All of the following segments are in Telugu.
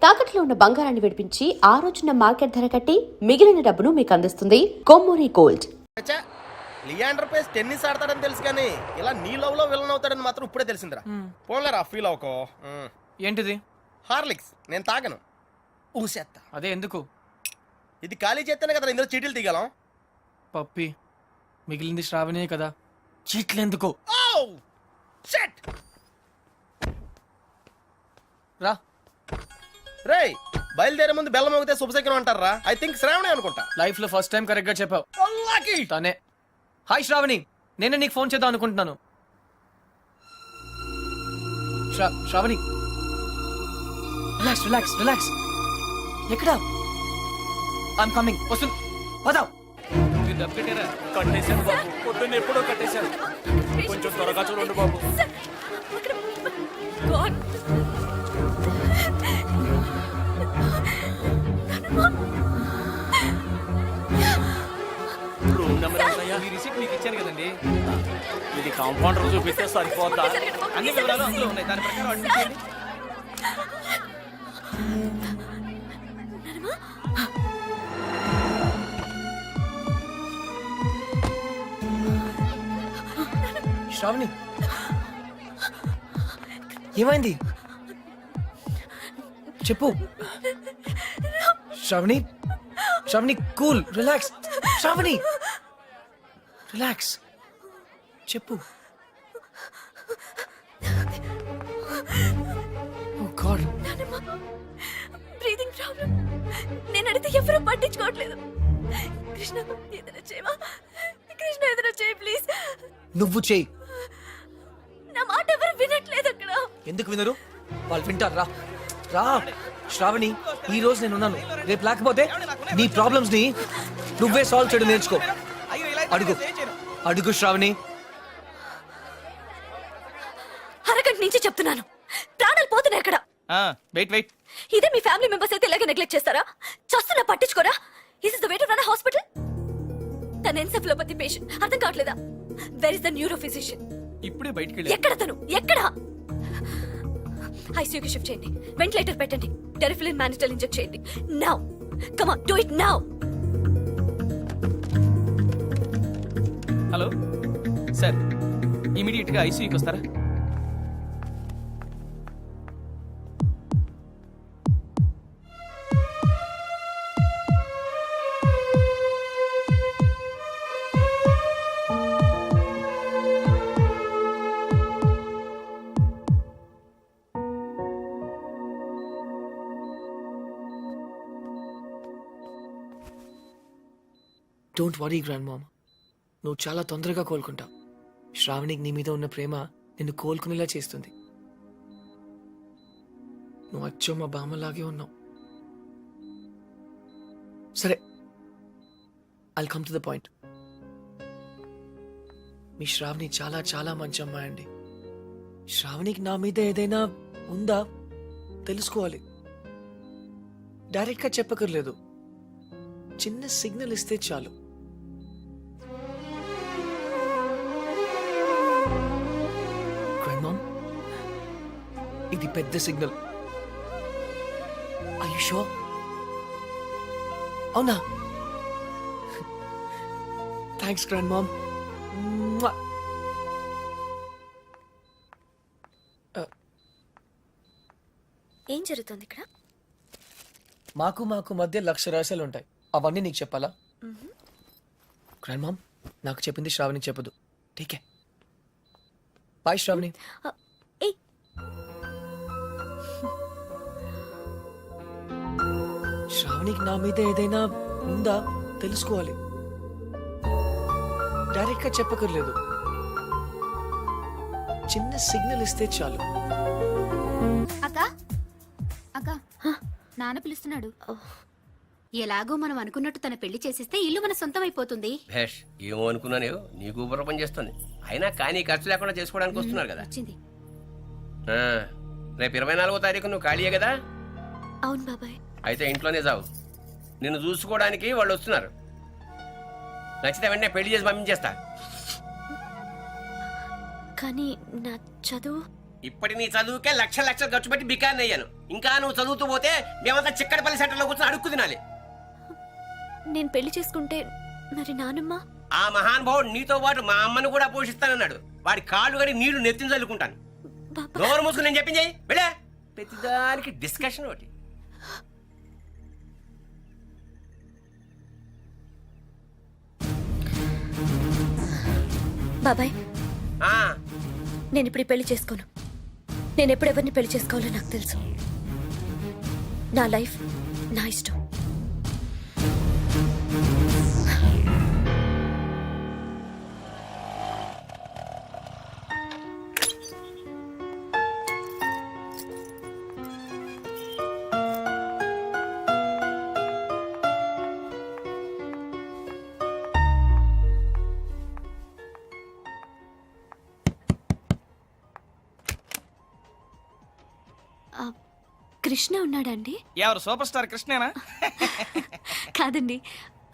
తాకట్లో ఉన్న బంగారాన్ని విడిపించి ఆ రోజున మార్కెట్ ధర కట్టి మిగిలిన డబ్బును మీకు అందిస్తుంది కొమ్మూరి గోల్డ్. లియాండర్ పేస్ టెన్నిస్ ఆడతాడని తెలుసు కానీ ఇలా నీ లవ్ లో విలన్ అవుతాడని మాత్రం ఇప్పుడే తెలిసిందిరా. పోన్లేరా ఫీల్ అవుకో. ఏంటిది? హార్లిక్స్ నేను తాగను, ఊసేత్తా. అదే ఎందుకు? ఇది ఖాళీ చేస్తేనే కదా ఇందులో చీటీలు తీగలం. పప్పి మిగిలింది శ్రావణే కదా, చీట్లు ఎందుకు? రా రేయ్, బయలుదేరే ముందు బెల్లం మోగితే శుభశకనం అంటారా? ఐ థింక్ శ్రావణి అనుకుంటా. లైఫ్ లో ఫస్ట్ టైం కరెక్ట్ గా చెప్పావు. తనే. హాయ్ శ్రావణి, నేనే నీకు ఫోన్ చేద్దాం అనుకుంటున్నాను. Sravani relax relax relax. ఎక్కడ? I'm coming. వస్తుంది, పద. కట్టేశాను బాబు, పొద్దున్న ఎప్పుడో కట్టేశాను. కొంచెం త్వరగా చూడండి బాబు. రూమ్ నెంబర్ ఏమన్నాయా? మీ రిసిప్ట్ మీకు ఇచ్చాను కదండి. ఇది కాంపౌండర్ చూపిస్తే సరిపోతా. అన్ని వివరాలు అందులో ఉన్నాయి, దాని ప్రకారం అడ్మిట్ చేయండి. శ్రావణి ఏమైంది చెప్పు. Shravani Shravani cool, relax. Shravani relax, చెప్పు. Oh god, breathing problem. నేను అడిగితే ఎవరూ పట్టించుకోవట్లేదు. కృష్ణ ఏదైనా చేయవా? కృష్ణ ఏదైనా చేయి ప్లీజ్. నువ్వు చేయి. నా మాట ఎవరు వినట్లేదు అక్కడ. ఎందుకు వినరు? వాళ్ళు వింటారు. రా రా శ్రావణి, ఈ రోజు నేను ఉన్నాను, రేపు లేకపోతే నీ ప్రాబ్లమ్స్ ని నువ్వే సాల్వ్ చేయడం నేర్చుకో. అడుగు అడుగు శ్రావణి. అరగంట నుంచి చెప్తున్నాను, ప్రాణాలు పోతున్నాయి అక్కడ. Wait wait. ఇదే మీ ఫ్యామిలీ మెంబర్స్ అయితే ఇలాగే నెగ్లెక్ట్ చేస్తారా? చస్తున్నా పట్టించుకోరా? Is the way to run a hospital? తన ఎన్సెఫలోపతి పేషెంట్, అర్థం కావట్లేదా? Where is the neuro physician? ఇప్పుడే బయటికి వెళ్ళి. ఎక్కడ తను? ఎక్కడ? ఐసీయూకి షిఫ్ట్ చేయండి, వెంటిలేటర్ పెట్టండి, టెరిఫిలిన్ మానిటల్ ఇంజెక్ట్ చేయండి. Now come on, do it now. Hello sir, immediate గా ఐసీయూకి వస్తారా? డోంట్ వరీ గ్రాండ్ మామ్, నువ్వు చాలా తొందరగా కోలుకుంటావు. శ్రావణికి నీ మీద ఉన్న ప్రేమ నిన్ను కోలుకునేలా చేస్తుంది. నువ్వు అచ్చో మా బామ్మలాగే ఉన్నావు. సరే, I'll come to the point. మీ శ్రావణి చాలా చాలా మంచి అమ్మాయి అండి. శ్రావణికి నా మీద ఏదైనా ఉందా తెలుసుకోవాలి. డైరెక్ట్గా చెప్పకర్లేదు, చిన్న సిగ్నల్ ఇస్తే చాలు. ఇది పెద్ద సిగ్నల్. Are you sure? అవునా? Thanks grand mom. ఏం జరుగుతుంది ఇక్కడ? మాకు మధ్య లక్ష రహస్యాలు ఉంటాయి, అవన్నీ నీకు చెప్పాలా? గ్రాండ్ మామ్, నాకు చెప్పింది శ్రావణికి చెప్పదు. ఠీకే, బాయ్ శ్రావణి. శ్రావణికి నా మీద ఏదైనా ఉందా తెలుసుకోవాలి. డైరెక్ట్ గా చెప్పకర్లేదు, చిన్న సిగ్నల్ ఇస్తే చాలు. అక్క అక్క, నాన్న పిలుస్తున్నాడు. ఎలాగో మనం అనుకున్నట్టు తన పెళ్లి చేసేస్తే ఇల్లు మన సొంతం అయిపోతుంది. భేష్, ఏమో అనుకున్నాను, నీకు ఊపర పని చేస్తుంది. అయినా కానీ ఖర్చు లేకుండా చేసుకోవడానికి వస్తున్నారు కదా. రేపు 24వ తారీఖు నువ్వు ఖాళీయే కదా? అవును బాబాయ్. అయితే ఇంట్లోనే చావు, నిన్ను చూసుకోవడానికి వాళ్ళు వస్తున్నారు. నచ్చితే వెంటనే పెళ్లి చేసి పంపించేస్తా. కానీ నా చదువు ఇప్పటి నీ చదువుకే లక్షలు ఖర్చు పెట్టి బికాన్ అయ్యాను. ఇంకా నువ్వు చదువుతూ పోతే మేమంతా చిక్కడపల్లి సెంటర్లో కూర్చొని అడుక్కు తినాలి. నేను పెళ్లి చేసుకుంటే మరి నానమ్మ? ఆ మహానుభావుడు నీతో పాటు మా అమ్మను కూడా పోషిస్తానన్నాడు. వాడి కాళ్ళు గడి నీళ్లు నెత్తిని చల్లుకుంటాను. బాబా నోరు మూసుకుని నేను చెప్పింది వెళ్ళే. ప్రతిదానికి డిస్కషన్ ఒకటి. బాబాయ్, ఆ, నేను ఇప్పుడు ఈ పెళ్లి చేసుకోను. నేను ఎప్పుడెవరిని పెళ్లి చేసుకోవాలో నాకు తెలుసు. నా లైఫ్ నా ఇష్టం. కృష్ణ ఉన్నాడండి? ఎవరు సూపర్ స్టార్ కృష్ణేనా? కాదండి,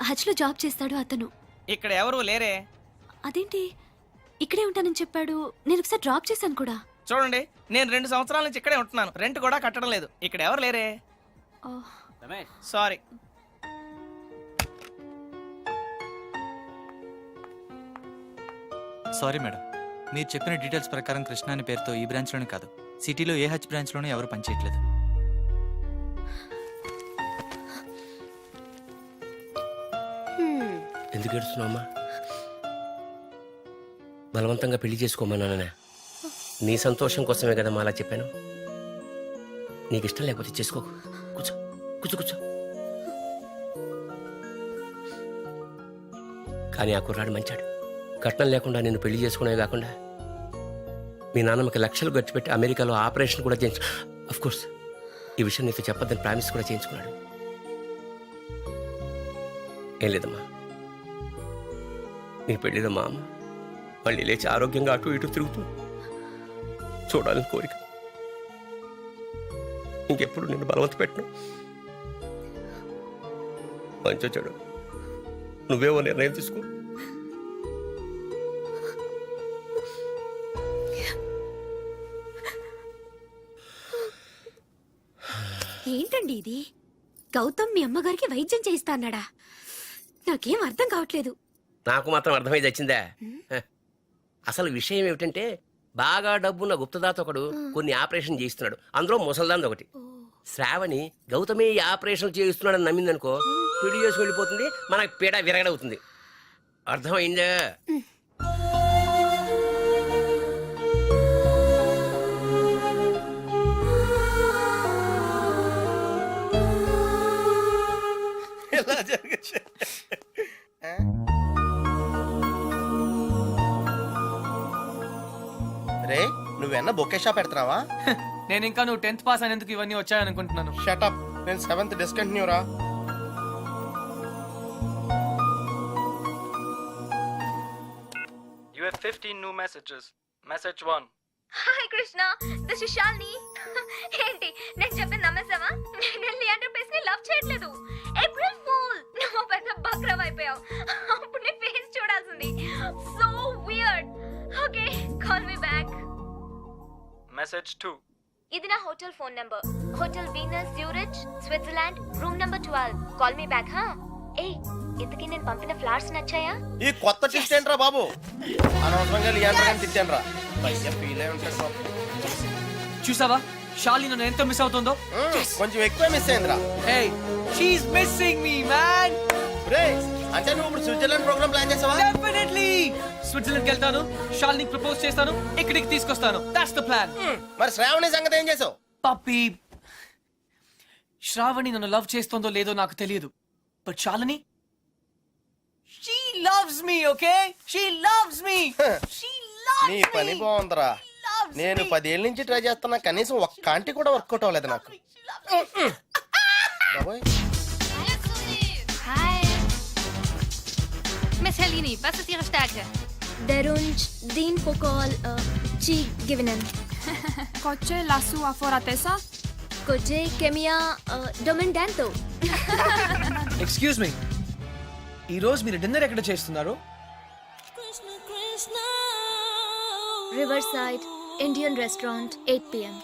హజ్లో జాబ్ చేస్తాడు అతను. ఇక్కడ ఎవరు లేరే. అదేంటి ఇక్కడే ఉంటానని చెప్పాడు? నేను ఒకసారి డ్రాప్ చేశాను కూడా. చూడండి, నేను 2 సంవత్సరాల నుంచి ఇక్కడే ఉంటున్నాను. రెంట్ కూడా కట్టడం లేదు. ఇక్కడ ఎవరు లేరే. సారీ. సారీ మేడం, మీరు చెప్పిన డీటెయిల్స్ ప్రకారం కృష్ణ అనే పేరుతో ఈ బ్రాంచ్లోనే కాదు, సిటీలో ఏ హచ్ బ్రాంచ్లోనే ఎవరు పనిచేయట్లేదు. ఎందుకు ఏడుస్తున్నావమ్మా? బలవంతంగా పెళ్లి చేసుకోమన్నానే. నీ సంతోషం కోసమే కదమ్మా అలా చెప్పాను. నీకు ఇష్టం లేకపోతే చేసుకోకు. కూర్చో కూర్చో కూర్చో. కానీ ఆ కుర్రాడు మంచాడు. కట్నం లేకుండా నేను పెళ్లి చేసుకునే కాకుండా మీ నాన్నమ్మకి లక్షలు ఖర్చు పెట్టి అమెరికాలో ఆపరేషన్ కూడా చేయించు. అఫ్కోర్స్ ఈ విషయం నీతో చెప్పొద్దని ప్రామిస్ కూడా చేయించుకున్నాడు. ఏం లేదమ్మా, నీ పెళ్ళిలో మా అమ్మ మళ్ళీ లేచి ఆరోగ్యంగా అటు ఇటు తిరుగుతూ చూడాలని కోరిక. ఇంకెప్పుడు నిన్ను బలవంత పెట్టను. మంచి చెడు నువ్వేవో నిర్ణయం తీసుకో. ఏంటండి ఇది? గౌతమ్ మీ అమ్మగారికి వైద్యం చేయిస్తా అన్నాడా? నాకేం అర్థం కావట్లేదు. నాకు మాత్రం అర్థమై వచ్చిందా? అసలు విషయం ఏమిటంటే బాగా డబ్బున్న గుప్తదాత ఒకడు కొన్ని ఆపరేషన్ చేయిస్తున్నాడు. అందులో ముసల్దాన్ ఒకటి. శ్రావణి గౌతమే ఈ ఆపరేషన్ చేయిస్తున్నాడని నమ్మిందనుకో, పెళ్లి చేసి వెళ్ళిపోతుంది, మనకు పీడ విరగడవుతుంది. అర్థమైందా? ఇలా జరగచ్చు. రే, నువ్వెన్న బొకే షాప్ పెడుతున్నావా? నేను ఇంకా నువ్వు 10th పాస్ అనేందుకు ఇవన్నీ వచ్చాయనుకుంటున్నాను. షటప్, నేను 7th డిస్కంటిన్యూ రా. You have 15 new messages. Message 1. Hi Krishna, this is Shalini. ఏంటి నేను చెప్పింది నమ్మేసావా? నేను లియాండర్ పేస్ ని లవ్ చేయట్లేదు. ఏప్రిల్ ఫూల్, నువ్వు పెద్ద బక్రవ్ అయిపోయావు. అప్పుడు నీ ఫేస్ చూడాల్సింది. So weird. Okay, call me back. Message 2. ఇది నా hotel phone number. Hotel Venus Zurich, Switzerland, room number 12. Call me back. హా ఏయ్, ఇంతకీ నేను పంపిన ఫ్లవర్స్ నచ్చాయా? ఈ కొత్త టిస్ట్ ఏంట్రా బాబు? అనవసరంగా లియాండర్ గారిని తిట్టాను రా. ఫీల్ అయి ఉంటాడు బాబు. చూసావా షాలిని నన్ను ఎంత మిస్ అవుతుందో? కొంచెం ఎక్కువ మిస్ అయిందిరా. Hey, she's missing me, man. రే, అంటే నువ్వు ఇప్పుడు స్విట్జర్లాండ్ ప్రోగ్రామ్ ప్లాన్ చేసావా? Definitely. స్విట్జర్లాండ్ వెళ్తాను, షాలిని ప్రపోజ్ చేస్తాను, ఇక్కడికి తీసుకొస్తాను. That's the plan. మరి శ్రావణి సంగతి ఏం చేసావు? పప్పి, శ్రావణి నన్ను లవ్ చేస్తుందో లేదో నాకు తెలియదు. But Shalini, she loves me, okay? She loves me. She loves నీ me. పని బాగుందిరా. నేను 10 ఏళ్ళ నుంచి ట్రై చేస్తున్నా, కనీసం ఒక్క ఆంటీ కూడా వర్కౌట్ అవ్వలేదు నాకు. బాబోయ్. Hi. Miss Helene, was ist Ihre Stärke? Der Wunsch, den Pokal zu gewinnen. Coche la sua foratesa? Coche Kemia Domindanto. Excuse me, ఈ రోజు మీరు డిన్నర్ ఎక్కడ చేస్తున్నారు? Riverside, Indian restaurant 8 p.m.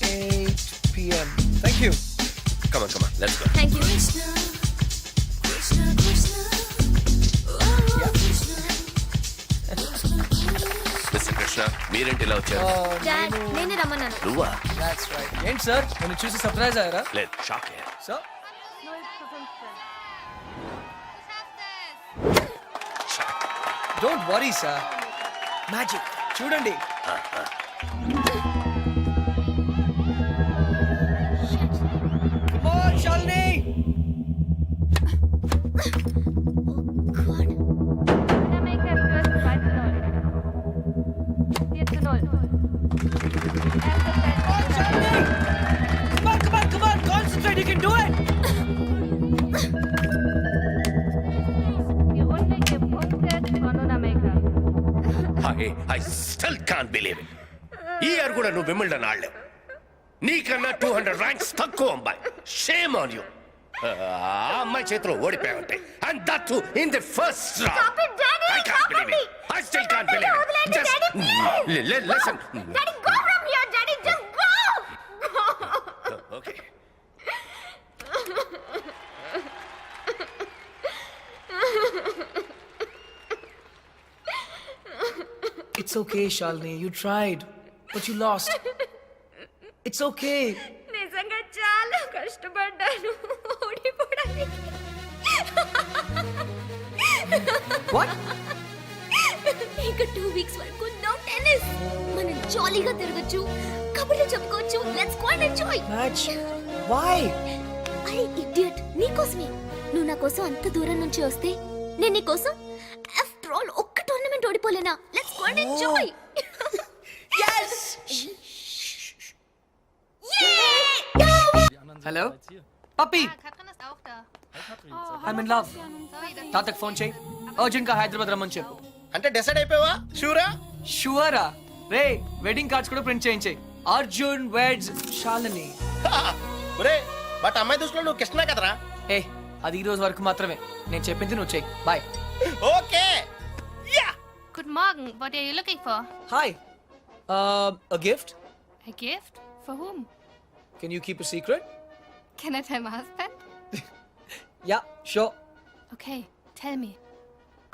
8 p.m. Thank you. Come on, let's go. Thank you. Mister Krishna మీరేంటి ఇలా వచ్చారు? డాడ్ నేనే రమ్మన్నాను. నువ్వా? That's right. ఏంటి సార్ నేను చూసి సర్ప్రైజ్ అయ్యారా లేదు, shock sir? Don't worry sir, magic చూడండి. Come on, Shalini. Come on, concentrate, you can do it. I still can't believe it. ఈ ఇయర్ కూడా నువ్వు విమిల్డన్ ఆడలేవు. నీకన్నా 200 ర్యాంక్స్ తక్కువ అమ్మాయి. Shame on you. ఆ అమ్మాయి చేతిలో ఓడిపోయావంటే and that too in the first round. Stop it, Daddy! I can't Stop believe it! it. I still can't believe it. వదిలేండి, Just Daddy, please! listen. Daddy, go from here, Daddy! Just go! Okay. It's okay, Shalini. You tried, but you lost. It's okay. నిజంగా చాలా కష్టపడ్డాను ఓడిపోవడానికి. What? ఇంకా 2 వీక్స్ వరకు నో టెన్నిస్. మనం జాలీగా తిరగచ్చు, కబుర్లు చెప్పుకోవచ్చు. Let's go and enjoy. Match? Why? అరే ఇడియట్, నీకోసమే. నువ్వు నా కోసం అంత దూరం నుంచి వస్తే నేను నీకోసం ఆఫ్టర్ ఆల్ ఒక్క టోర్నమెంట్ ఓడిపోలేనా? Let's go and enjoy. Yes! Hello? Puppy! I'm in love. తాతకు ఫోన్ చేయి. అర్జెంట్ గా హైదరాబాద్ రమ్మని చెప్పు. అంటే డిసైడ్ అయిపోయావా? షూరా? షూరా? రే వెడ్డింగ్ కార్డ్స్ కూడా ప్రింట్ చేయించేయి. అర్జున్ వెడ్స్ షాలిని. ఒరే బట్ అమ్మాయి దృష్టిలో నువ్వు కృష్ణ కదరా? ఏ అది ఈ రోజు వరకు మాత్రమే. నేను చెప్పింది నువ్వు చెయ్యి. Bye. Okay. Ya. Guten Morgen, what are you looking for? Hi. A gift? A gift? For whom? Can you keep a secret? Can I tell my husband? Yeah, sure. Okay, tell me.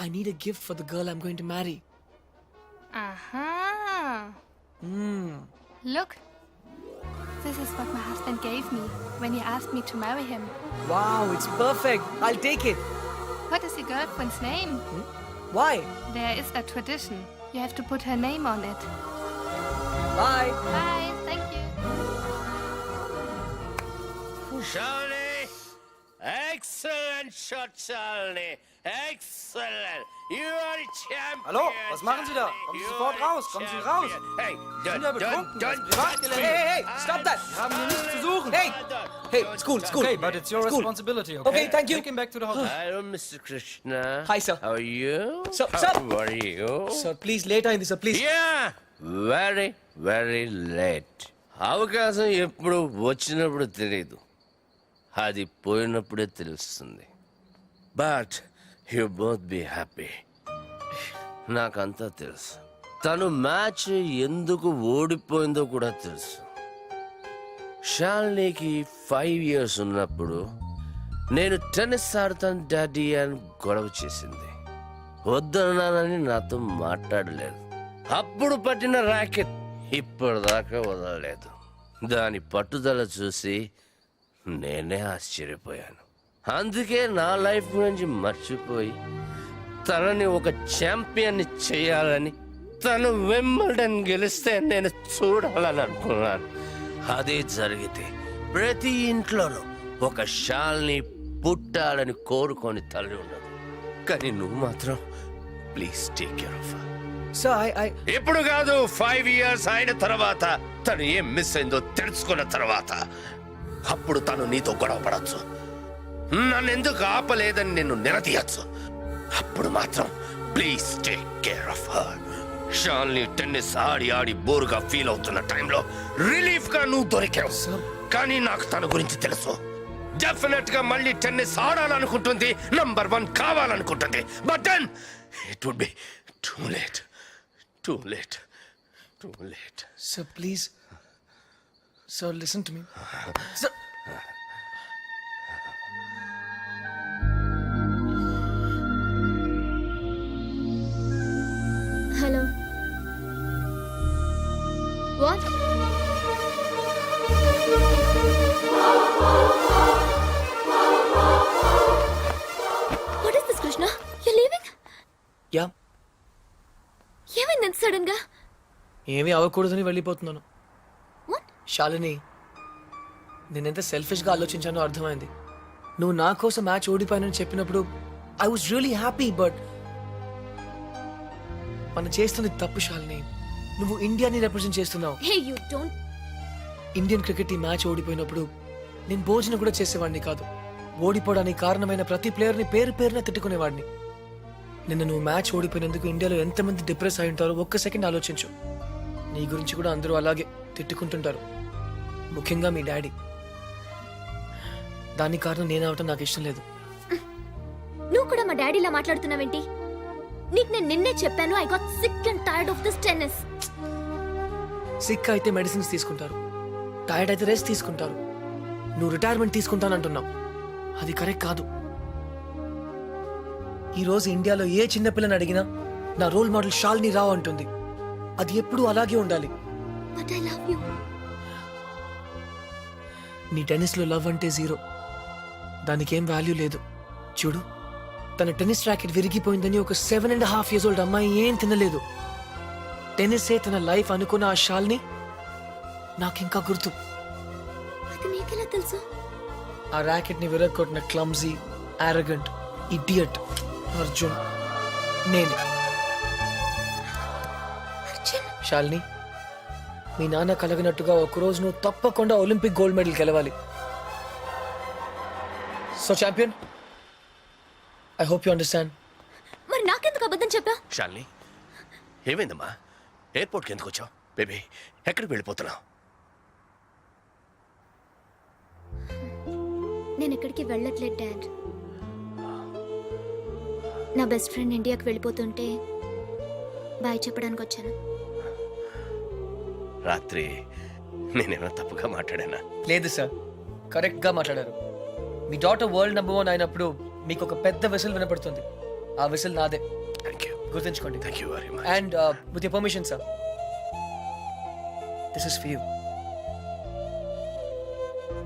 I need a gift for the girl I'm going to marry. Aha. Hmm. Look. This is what my husband gave me when he asked me to marry him. Wow, it's perfect. I'll take it. What is your girlfriend's name? Why? There is a tradition. You have to put her name on it. Bye. Bye, thank you. Shalini! Excellent shot, Shalini! Excellent! You are a champion! Hallo, was machen Sie da? Kommen Sie sofort raus, kommen Sie raus! Hey, sind ja betrunken, das ist Privatgelände. Hey, stop that. Wir haben hier nichts zu suchen! Hey, school. Okay, but it's your School. responsibility, okay? Okay, thank you. Take him back to the hotel. Hello, Mr. Krishna. Hi, sir. How are you? Sir. How are you? Sir, please, later in this, sir, please. Yeah, very late. అవకాశం ఎప్పుడు వచ్చినప్పుడు తెలియదు, అది పోయినప్పుడే తెలుస్తుంది. But you both be happy. నాకంతా తెలుసు. తను మ్యాచ్ ఎందుకు ఓడిపోయిందో కూడా తెలుసు. షాలినికి 5 years ఉన్నప్పుడు నేను టెన్నిస్ ఆడతాను డాడీ అని గొడవ చేసింది. వద్దన్నానని నాతో మాట్లాడలేదు. అప్పుడు పట్టిన ర్యాకెట్ ఇప్పటిదాకా వదలలేదు. దాని పట్టుదల చూసి నేనే ఆశ్చర్యపోయాను. అందుకే నా లైఫ్ గురించి మర్చిపోయి తనని ఒక ఛాంపియన్ని చేయాలని, తను వింబల్డన్ గెలిస్తే నేను చూడాలని అనుకున్నాను. అదే జరిగితే ప్రతి ఇంట్లోనూ ఒక షాల్ని పుట్టాలని కోరుకొని తల్లి ఉండదు. కానీ నువ్వు మాత్రం please take care of her. Sir, I... ఇప్పుడు కాదు, 5 years అయిన తర్వాత, తను ఏం మిస్ అయిందో తెలుసుకున్న తర్వాత అప్పుడు తను నీతో గొడవ పడచ్చు, నన్ను ఎందుకు ఆపలేదని నిన్ను నిలదీయచ్చు. అప్పుడు మాత్రం please take care of her. Shalini tennis ఆడి బోరుగా ఫీల్ అవుతున్న టైంలో రిలీఫ్ గా నువ్వు దొరికావు. కానీ నాకు తన గురించి తెలుసు. డెఫినెట్ గా మళ్ళీ టెన్నిస్ ఆడాలనుకుంటుంది, నంబర్ 1 కావాలనుకుంటుంది. But then it would be too late. Too late. Sir, please. Sir, listen to me. Sir. Hello what what is this Krishna you leaving యా ఏమైంది ఎంత సడన్ గా ఏమీ అవ్వకూడదని వెళ్ళిపోతున్నాను. వాట్ శాలిని, నేనెంత సెల్ఫిష్గా ఆలోచించానో అర్థమైంది. నువ్వు నా కోసం మ్యాచ్ ఓడిపోయానని చెప్పినప్పుడు I was really happy. But మనం చేస్తుంది తప్పు శాలిని. నువ్వు ఇండియాని రిప్రజెంట్ చేస్తున్నావు. Hey you don't Indian cricket ఈ మ్యాచ్ ఓడిపోయినప్పుడు నేను భోజనం కూడా చేసేవాడిని కాదు. ఓడిపోవడానికి కారణమైన ప్రతి ప్లేయర్ని పేరు పేరున తిట్టుకునేవాడిని. నిన్న నువ్వు మ్యాచ్ ఓడిపోయినందుకు ఇండియాలో ఎంతమంది డిప్రెస్ అయి ఉంటారో ఒక్క సెకండ్ ఆలోచించు. నీ గురించి కూడా అందరూ అలాగే తిట్టుకుంటుంటారు, ముఖ్యంగా మీ డాడీ. దానికి కారణం నేను అవటం నాకు ఇష్టం లేదు. నువ్వు కూడా మా డాడీలా మాట్లాడుతున్నావేంటి? నీకు నేను నిన్నే చెప్పాను I got sick and tired of this tennis. Sick అయితే మెడిసిన్స్ తీసుకుంటారు, టైర్డ్ అయితే రెస్ట్ తీసుకుంటారు. నువ్వు రిటైర్మెంట్ తీసుకుంటానంటున్నావు, అది కరెక్ట్ కాదు. ఈ రోజు ఇండియాలో ఏ చిన్నపిల్లని అడిగినా నా రోల్ మోడల్ శాలిని రావు అంటుంది. అది ఎప్పుడూ అలాగే ఉండాలి. But I love you. నీ టెన్నిస్లో లవ్ అంటే జీరో, దానికేం వాల్యూ లేదు. చూడు, తన టెన్నిస్ ర్యాకెట్ విరిగిపోయిందని ఒక 7.5 years old అమ్మాయి ఏం తినలేదు. టెన్నిసే తన లైఫ్ అనుకున్న ఆ శాలిని నాకింకా గుర్తు. అది నీకెలా తెలుసు? ఆ ర్యాకెట్ ని విరగొట్టిన క్లమ్జీ, ఆరగెంట్, ఇడియట్ అర్జున్ నేను. అర్జున్, శాలిని, మీ నాన్న కలగనట్టుగా ఒకరోజు నువ్వు తప్పకుండా ఒలింపిక్ గోల్డ్ మెడల్ గెలవాలి. So champion, I hope you understand. మరి నాకెందుకు అబద్ధం చెప్పా? శాలిని, ఏమైందమ్మా? ఎయిర్పోర్ట్కి ఎందుకు వచ్చావు? బేబీ, ఎక్కడికి వెళ్ళిపోతున్నావు? నేను ఎక్కడికి వెళ్ళట్లేదు డాడ్. నా బెస్ట్ ఫ్రెండ్ ఇండియాకి వెళ్ళిపోతుంటే బాయ్ చెప్పడానికి వచ్చాను. రాత్రి నేనేమైనా తప్పుగా మాట్లాడానా? లేదు సార్, కరెక్ట్ గా మాట్లాడారు. మీ డాటర్ వరల్డ్ #1 అయినప్పుడు మీకు ఒక పెద్ద విసిల్ వినపడుతుంది. ఆ విసిల్ నాదే, థ్యాంక్ యూ. గుర్తుంచుకోండి. Thank you very much. And with your permission sir, this is for you.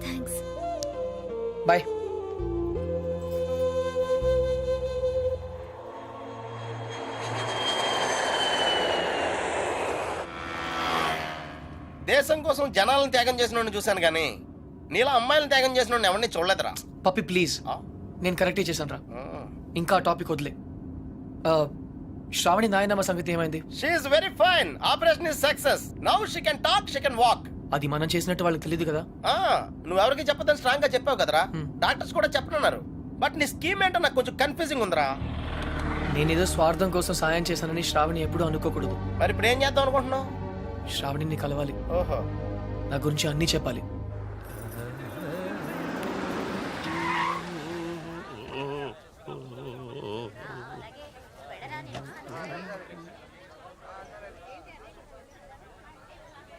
Thanks. Bye. దేశం కోసం జనాలను త్యాగం చేసిన చూశాను కానీ నీలా అమ్మాయిలను త్యాగం చేసిన ఎవరిని చూడలేదురా. పప్పి ప్లీజ్, నేను కరెక్టే చేశాను రా. ఇంకా టాపిక్ వదిలే. శ్రావణి నాయనమ్మ సంగతి ఏమైంది? She is very fine. Operation is success. Now she can talk, she can walk. అది మనం చేసినట్టు వాళ్ళకి తెలియదు కదా. నువ్వెవరికి చెప్పదని స్ట్రాంగ్ గా చెప్పావు కదరా. డాక్టర్స్ కూడా చెప్పనున్నారు. బట్ నీ స్కీమ్ ఏంటో నాకు కొంచెం కన్ఫ్యూజింగ్ ఉందిరా. నేనేదో స్వార్థం కోసం సాయం చేశానని శ్రావణి ఎప్పుడూ అనుకోకూడదు. మరి ఇప్పుడు ఏం చేద్దాం అనుకుంటున్నావు? శ్రావణిని కలవాలి, ఓహో, నా గురించి అన్నీ చెప్పాలి.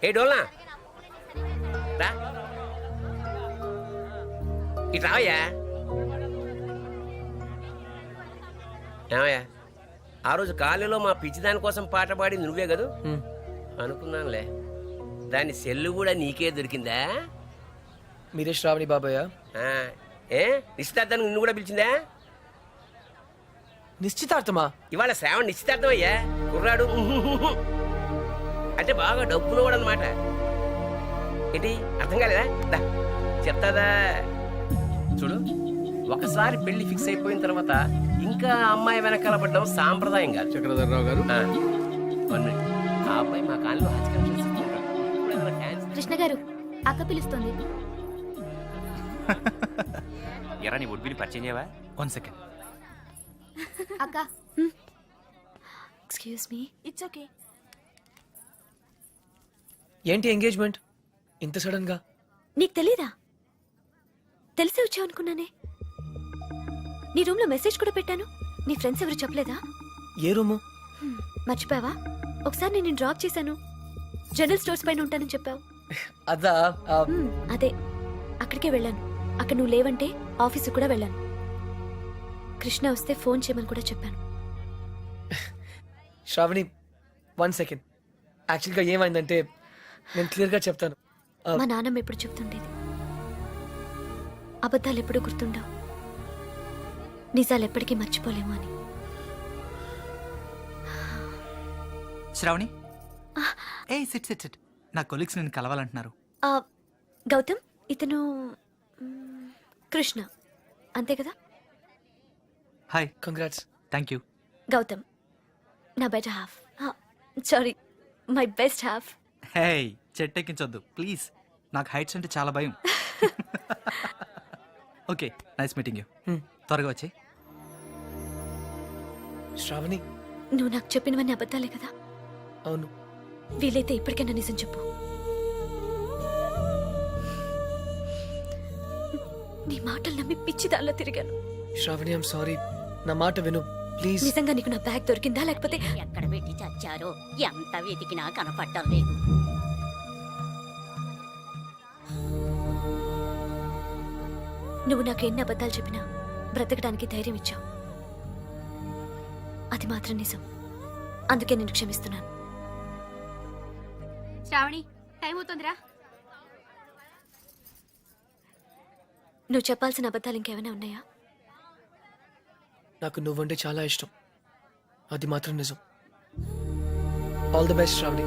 ఏ డోల్నా రా, ఇటు రావయ్యా. ఏమయ్యా, ఆ రోజు కాలేజీలో మా పిచ్చిదాని కోసం పాట పాడింది నువ్వే కదూ? అనుకున్నానులే. దాని సెల్లు కూడా నీకే దొరికిందా? మీరే శ్రావణి బాబాయ్? ఆ, ఏ నిశ్చితార్థానికి నిన్ను కూడా పిలిచిందా? నిశ్చితార్థమా? ఇవాళ శ్రావణ్ నిశ్చితార్థం అయ్యా. కుర్రాడు అంటే బాగా డబ్బులు కూడా అనమాట. ఏంటి అర్థం కాలేదా? దా చెప్తాదా. చూడు, ఒకసారి పెళ్లి ఫిక్స్ అయిపోయిన తర్వాత ఇంకా అమ్మాయి వెనకాల పడ్డం సాంప్రదాయం కాదు. చక్రధర్రావు గారు, ఆ అబ్బాయి మా కాలంలో కృష్ణ గారు, అక్క పిలుస్తుంది. ఎరా నీ ఒడ్బిని పరిచయం చేయవా? 1 second. అక్క, ఎక్స్క్యూజ్ మీ. It's okay. ఏంటి ఎంగేజ్మెంట్ ఇంత సడన్ గా? నీకు తెలీదా? తెలిసే వచ్చావు అనుకున్నానే. నీ రూమ్ లో మెసేజ్ కూడా పెట్టాను. నీ ఫ్రెండ్స్ ఎవరు చెప్పలేదా? ఏ రూము? మర్చిపోయావా? ఒకసారి నేను డ్రాప్ చేశాను, జనరల్ స్టోర్స్ పైన ఉంటానని చెప్పావు. అదా అదే అక్కడికే వెళ్ళాను. అక్కడ నువ్వు లేవంటే ఆఫీసు కూడా వెళ్ళాను. కృష్ణ వస్తే ఫోన్ చేయమని కూడా చెప్పాను. శ్రావణి 1 సెకండ్. యాక్చువల్గా ఏమైందంటే నేను క్లియర్గా చెప్తాను. మా నాన్నమ్మ ఎప్పుడు చెప్తుండేది, అబద్ధాలు ఎప్పుడు గుర్తుండవు, నిజాలు ఎప్పటికీ మర్చిపోలేము అని. శ్రావణి, ఏ సిట్ సిట్ సిట్. నా కొలీగ్స్ నేను కలవాలంటున్నారు. ఆ, గౌతమ్ ఇతను కృష్ణ అంతే కదా? Hi. Congrats. Thank you. Gautam నా better half. Sorry, my best half. Hey, చెట్టెక్కించొద్దు ప్లీజ్. నాకు హైట్స్ అంటే చాలా భయం. Okay, nice meeting you. త్వరగా వచ్చి. శ్రావణి. నువ్వు నాకు చెప్పినవన్నీ అబద్ధాలే కదా? అవును. వీలైతే ఇప్పటికైనా నిజం చెప్పు. నీ మాటలు నమ్మి పిచ్చి దానిలో తిరిగాను. Shravani, I'm sorry. నా మాట విను ప్లీజ్. నిజంగా నీకు నా బ్యాగ్ దొరికిందా లేకపోతే? ఎక్కడ పెట్టి చచ్చారో ఎంత వెతికినా కనపడటం లేదు. నువ్వు నాకు ఎన్ని అబద్ధాలు చెప్పినా బ్రతకడానికి ధైర్యం ఇచ్చావు. అది మాత్రం నిజం. అందుకే నేను క్షమిస్తున్నాను. శ్రావణి, టైం అవుతుందిరా. నువ్వు చెప్పాల్సిన అబద్ధాలు ఇంకేమైనా ఉన్నాయా? నాకు నువ్వంటే చాలా ఇష్టం, అది మాత్రం నిజం. All the best Shravani.